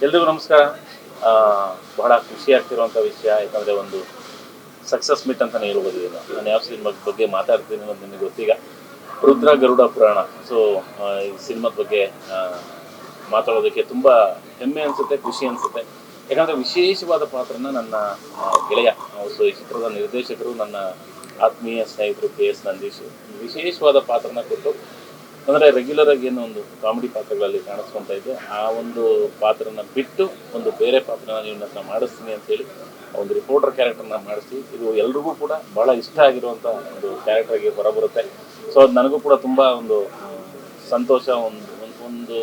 ಎಲ್ರಿಗೂ ನಮಸ್ಕಾರ. ಆ, ಬಹಳ ಖುಷಿ ಆಗ್ತಿರುವಂಥ ವಿಷಯ, ಯಾಕಂದರೆ ಒಂದು ಸಕ್ಸಸ್ ಮೀಟ್ ಅಂತಲೇ ಹೇಳ್ಬೋದು ಇದನ್ನು. ನಾನು ಯಾವ ಸಿನಿಮಾ ಬಗ್ಗೆ ಮಾತಾಡ್ತೀನಿ ಅನ್ನೋದು ನಿಮಗೆ ಗೊತ್ತೀಗ. ರುದ್ರ ಗರುಡ ಪುರಾಣ. ಸೊ ಈ ಸಿನಿಮಾದ ಬಗ್ಗೆ ಮಾತಾಡೋದಕ್ಕೆ ತುಂಬ ಹೆಮ್ಮೆ ಅನಿಸುತ್ತೆ, ಖುಷಿ ಅನಿಸುತ್ತೆ. ಯಾಕಂದರೆ ವಿಶೇಷವಾದ ಪಾತ್ರನ ನನ್ನ ಗೆಳೆಯ, ಸೊ ಈ ಚಿತ್ರದ ನಿರ್ದೇಶಕರು ನನ್ನ ಆತ್ಮೀಯ ಸ್ನೇಹಿತರು KS ನಂದೀಶ್ ವಿಶೇಷವಾದ ಪಾತ್ರನ ಕೊಟ್ಟು, ಅಂದರೆ ರೆಗ್ಯುಲರ್ ಆಗಿ ಏನೋ ಒಂದು ಕಾಮಿಡಿ ಪಾತ್ರಗಳಲ್ಲಿ ಕಾಣಿಸ್ಕೊತಾ ಇದ್ದೆ, ಆ ಒಂದು ಪಾತ್ರನ ಬಿಟ್ಟು ಒಂದು ಬೇರೆ ಪಾತ್ರನ ನಿಮ್ಮ ಹತ್ರ ಮಾಡಿಸ್ತೀನಿ ಅಂತೇಳಿ ಒಂದು ರಿಪೋರ್ಟರ್ ಕ್ಯಾರೆಕ್ಟರ್ನ ಮಾಡಿಸಿ, ಇದು ಎಲ್ರಿಗೂ ಕೂಡ ಭಾಳ ಇಷ್ಟ ಆಗಿರುವಂಥ ಒಂದು ಕ್ಯಾರೆಕ್ಟರ್ಗೆ ಹೊರಬರುತ್ತೆ. ಸೊ ಅದು ನನಗೂ ಕೂಡ ತುಂಬ ಒಂದು ಸಂತೋಷ. ಒಂದು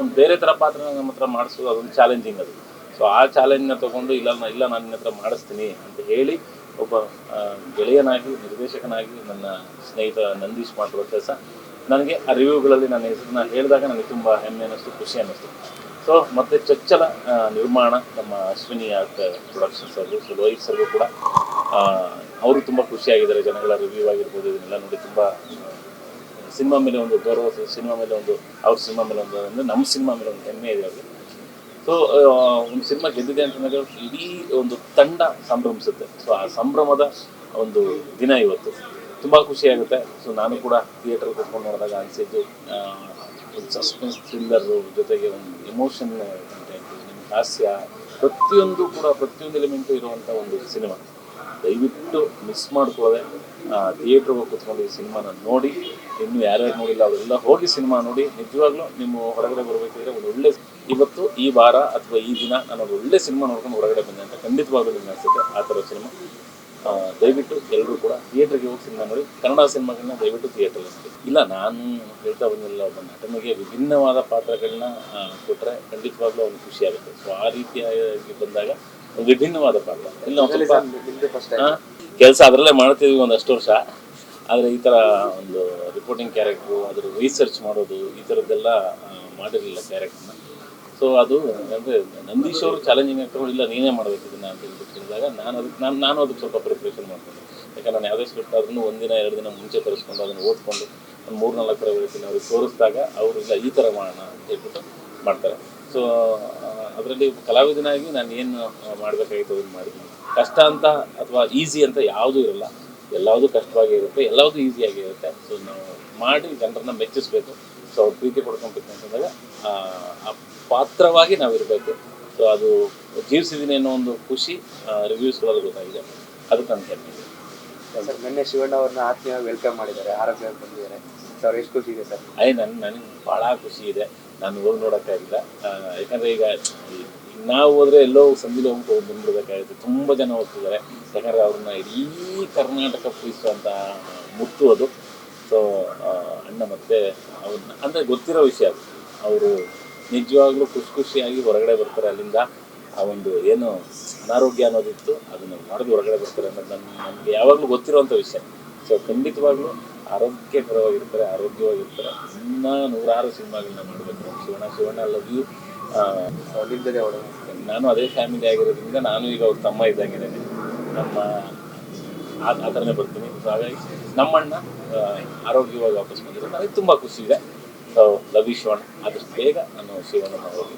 ಒಂದು ಬೇರೆ ಥರ ಪಾತ್ರನ ನಮ್ಮ ಹತ್ರ ಮಾಡಿಸೋದು ಅದೊಂದು ಚಾಲೆಂಜಿಂಗ್ ಅದು. ಸೊ ಆ ಚಾಲೆಂಜ್ನ ತೊಗೊಂಡು ನಾನು ನಿನ್ನ ಹತ್ರ ಮಾಡಿಸ್ತೀನಿ ಅಂತ ಹೇಳಿ ಒಬ್ಬ ಗೆಳೆಯನಾಗಿ, ನಿರ್ದೇಶಕನಾಗಿ ನನ್ನ ಸ್ನೇಹಿತ ನಂದೀಶ್ ಮಾಡಿರೋ ಕೆಲಸ. ನನಗೆ ಆ ರಿವ್ಯೂಗಳಲ್ಲಿ ನನ್ನ ಹೆಸರನ್ನ ಹೇಳಿದಾಗ ನನಗೆ ತುಂಬ ಹೆಮ್ಮೆ ಅನ್ನಿಸ್ತು, ಖುಷಿ ಅನ್ನಿಸ್ತು. ಸೊ ಮತ್ತು ಚೊಚ್ಚಲ ನಿರ್ಮಾಣ ನಮ್ಮ ಅಶ್ವಿನಿ ಆರ್ಟ್ ಪ್ರೊಡಕ್ಷನ್ಸ್ ಅವರು, ಸೊ ಲೋಹಿತ್ ಸರ್ಗೂ ಕೂಡ ಅವರು ತುಂಬ ಖುಷಿಯಾಗಿದ್ದಾರೆ. ಜನಗಳ ರಿವ್ಯೂ ಆಗಿರ್ಬೋದು, ಇದನ್ನೆಲ್ಲ ನೋಡಿ ತುಂಬ ಸಿನಿಮಾ ಮೇಲೆ ಒಂದು ಗೌರವ, ಸಿನಿಮಾ ಮೇಲೆ ಒಂದು ಅವ್ರ ಸಿನಿಮಾ ಮೇಲೆ ಒಂದು ಅಂದರೆ ನಮ್ಮ ಸಿನಿಮಾ ಮೇಲೆ ಒಂದು ಹೆಮ್ಮೆ ಇದೆ ಅವರಿಗೆ. ಸೊ ಒಂದು ಸಿನಿಮಾ ಗೆದ್ದಿದೆ ಅಂತಂದರೆ ಇಡೀ ಒಂದು ತಂಡ ಸಂಭ್ರಮಿಸುತ್ತೆ. ಸೊ ಆ ಸಂಭ್ರಮದ ಒಂದು ದಿನ ಇವತ್ತು ತುಂಬ ಖುಷಿಯಾಗುತ್ತೆ. ಸೊ ನಾನು ಕೂಡ ಥಿಯೇಟರ್ ಕೂತ್ಕೊಂಡು ನೋಡಿದಾಗ ಅನಿಸಿದ್ದು, ಒಂದು ಸಸ್ಪೆನ್ಸ್ ಥ್ರಿಲ್ಲರು ಜೊತೆಗೆ ಒಂದು ಎಮೋಷನ್ ಕಂಟೆಂಟ್, ನಿಮ್ಗೆ ಹಾಸ್ಯ, ಪ್ರತಿಯೊಂದು ಎಲಿಮೆಂಟು ಇರುವಂಥ ಒಂದು ಸಿನಿಮಾ. ದಯವಿಟ್ಟು ಮಿಸ್ ಮಾಡ್ಕೊಳ್ಳದೆ ಥಿಯೇಟ್ರಿಗೆ ಕೂತ್ಕೊಂಡು ಈ ಸಿನಿಮಾನ ನೋಡಿ. ಇನ್ನೂ ಯಾರ್ಯಾರು ನೋಡಿಲ್ಲ ಅವರೆಲ್ಲ ಹೋಗಿ ಸಿನಿಮಾ ನೋಡಿ. ನಿಜವಾಗ್ಲೂ ನಿಮ್ಮ ಹೊರಗಡೆ ಬರಬೇಕಿದ್ರೆ ಒಂದು ಒಳ್ಳೆ, ಇವತ್ತು ಈ ವಾರ ಅಥವಾ ಈ ದಿನ ನಾನು ಒಂದು ಒಳ್ಳೆ ಸಿನಿಮಾ ನೋಡ್ಕೊಂಡು ಹೊರಗಡೆ ಬಂದೆ ಅಂತ ಖಂಡಿತವಾಗ್ಲೂ ನಿಮ್ಗೆ ಅನಿಸುತ್ತೆ. ಆ ಥರ ಸಿನಿಮಾ ದಯವಿಟ್ಟು ಎಲ್ಲರೂ ಕೂಡ ಥಿಯೇಟ್ರಿಗೆ ಹೋಗಿ ಸಿನಿಮಾ ನೋಡಿ. ಕನ್ನಡ ಸಿನಿಮಾಗಳನ್ನ ದಯವಿಟ್ಟು ಥಿಯೇಟ್ರಲ್ಲಿ ನೋಡಿ. ಇಲ್ಲ, ನಾನು ಹೇಳ್ತಾ ಬಂದಿಲ್ಲ, ಒಬ್ಬ ನಟನಿಗೆ ವಿಭಿನ್ನವಾದ ಪಾತ್ರಗಳನ್ನ ಕೊಟ್ಟರೆ ಖಂಡಿತವಾಗ್ಲೂ ಅವ್ನು ಖುಷಿಯಾಗುತ್ತೆ. ಸೊ ಆ ರೀತಿಯಾಗಿ ಬಂದಾಗ ಒಂದು ವಿಭಿನ್ನವಾದ ಪಾತ್ರ ಇಲ್ಲ, ಕೆಲಸ ಅದರಲ್ಲೇ ಮಾಡ್ತಿದ್ವಿ ಒಂದಷ್ಟು ವರ್ಷ. ಆದರೆ ಈ ಥರ ಒಂದು ರಿಪೋರ್ಟಿಂಗ್ ಕ್ಯಾರೆಕ್ಟ್ರು, ಅದರ ರಿಸರ್ಚ್ ಮಾಡೋದು, ಈ ಥರದ್ದೆಲ್ಲ ಮಾಡಿರಲಿಲ್ಲ ಕ್ಯಾರೆಕ್ಟ್ರನ್ನ. ಸೊ ಅದು ಅಂದರೆ ನಂದೀಶ್ ಅವರು ಚಾಲೆಂಜಿಂಗ್ ಆಗ್ತಾರೆ, ಇಲ್ಲ ನೀನೇ ಮಾಡಬೇಕು ಇದನ್ನು ಅಂತ ಹೇಳಿದಾಗ ನಾನು ಅದಕ್ಕೆ ಸ್ವಲ್ಪ ಪ್ರಿಪ್ರೇಷನ್ ಮಾಡ್ತೀನಿ. ಯಾಕಂದ್ರೆ ನಾನು ಯಾವುದೇ ಸ್ಕ್ರಿಪ್ಟ್ ಆದ್ರೂ ಒಂದಿನ 2 ದಿನ ಮುಂಚೆ ತರಿಸ್ಕೊಂಡು ಅದನ್ನು ಓದ್ಕೊಂಡು ಒಂದು 3-4 ಥರ ಹೇಳ್ತೀನಿ. ಅವ್ರಿಗೆ ತೋರಿಸಿದಾಗ ಅವರು ಇಲ್ಲ ಈ ಥರ ಮಾಡೋಣ ಅಂತ ಹೇಳ್ಬಿಟ್ಟು ಮಾಡ್ತಾರೆ. ಸೊ ಅದರಲ್ಲಿ ಕಲಾವಿದನಾಗಿ ನಾನು ಏನು ಮಾಡಬೇಕಾಗಿತ್ತು ಅದನ್ನು ಮಾಡಿದ್ದೀನಿ. ಕಷ್ಟ ಅಂತ ಅಥವಾ ಈಸಿ ಅಂತ ಯಾವುದೂ ಇರಲ್ಲ, ಎಲ್ಲದೂ ಕಷ್ಟವಾಗಿ ಇರುತ್ತೆ, ಎಲ್ಲದೂ ಈಸಿಯಾಗಿ ಇರುತ್ತೆ. ಸೊ ನಾವು ಮಾಡಿ ಜನರನ್ನ ಮೆಚ್ಚಿಸ್ಬೇಕು. ಸೊ ಅವ್ರು ಪ್ರೀತಿ ಕೊಡ್ಕೊಬೇಕು ಅಂತಂದಾಗ ಆ ಪಾತ್ರವಾಗಿ ನಾವಿರಬೇಕು. ಸೊ ಅದು ಜೀವಿಸಿದ್ದೀನಿ ಅನ್ನೋ ಒಂದು ಖುಷಿ ರಿವ್ಯೂಸ್ಗಳಲ್ಲಿ ಗೊತ್ತಾಗಿದೆ. ಅದಕ್ಕೆ ನನ್ನ ಹೆಮ್ಮೆ ಇದೆ ಸರ್. ನಿನ್ನೆ ಶಿವಣ್ಣ ಅವ್ರನ್ನ ಆತ್ಮೀಯವಾಗಿ ವೆಲ್ಕಮ್ ಮಾಡಿದ್ದಾರೆ, ಆರೋಗ್ಯವಾಗಿ ಬಂದಿದ್ದಾರೆ ಸರ್. ಎಷ್ಟು ಖುಷಿ ಇದೆ ಸರ್? ನನಗೆ ಭಾಳ ಖುಷಿ ಇದೆ. ನಾನು ಹೋಗಿ ನೋಡೋಕ್ಕಾಗಿಲ್ಲ, ಯಾಕಂದರೆ ಈಗ ನಾವು ಹೋದರೆ ಎಲ್ಲೋ ಸಂದಿలో ಹೋಗಿ ಬಂದ್ಬಿಡ್ಬೇಕಾಗುತ್ತೆ. ತುಂಬ ಜನ ಹೋಗ್ತಿದ್ದಾರೆ, ಯಾಕಂದರೆ ಅವ್ರನ್ನ ಇಡೀ ಕರ್ನಾಟಕ ಪೂಜಿಸುವಂಥ ಮುತ್ತು ಅದು. ಸೊ ಅಣ್ಣ ಮತ್ತೆ ಅವ್ರನ್ನ ಅಂದರೆ ಗೊತ್ತಿರೋ ವಿಷಯ ಅದು. ಅವರು ನಿಜವಾಗ್ಲೂ ಖುಷಿಯಾಗಿ ಹೊರಗಡೆ ಬರ್ತಾರೆ ಅಲ್ಲಿಂದ. ಆ ಒಂದು ಏನು ಅನಾರೋಗ್ಯ ಅನ್ನೋದಿತ್ತು ಅದನ್ನು ಮಾಡಿದು ಹೊರಗಡೆ ಬರ್ತಾರೆ ಅನ್ನೋದು ನಮಗೆ ಯಾವಾಗಲೂ ಗೊತ್ತಿರುವಂಥ ವಿಷಯ. ಸೊ ಖಂಡಿತವಾಗ್ಲೂ ಆರೋಗ್ಯಕರವಾಗಿರ್ತಾರೆ, ಆರೋಗ್ಯವಾಗಿರ್ತಾರೆ. ಇನ್ನೂ 100 ಸಿನಿಮಾಗಳನ್ನ ಮಾಡಬೇಕು. Shivanna love you. ನಾನು ಅದೇ ಫ್ಯಾಮಿಲಿ ಆಗಿರೋದ್ರಿಂದ ನಾನು ಈಗ ಅವ್ರ ತಮ್ಮ ಇದ್ದಂಗೆ ನಮ್ಮ ಆ ಥರನೇ ಬರ್ತೀನಿ. ಸೊ ಹಾಗಾಗಿ ನಮ್ಮಣ್ಣ ಆರೋಗ್ಯವಾಗಿ ವಾಪಸ್ ಬಂದಿರೋದು ನನಗೆ ತುಂಬ ಖುಷಿ ಇದೆ. So love you Shivanna. ಆದಷ್ಟು ಬೇಗ ನಾನು ಶಿವಣ್ಣನ ಹೋಗಿ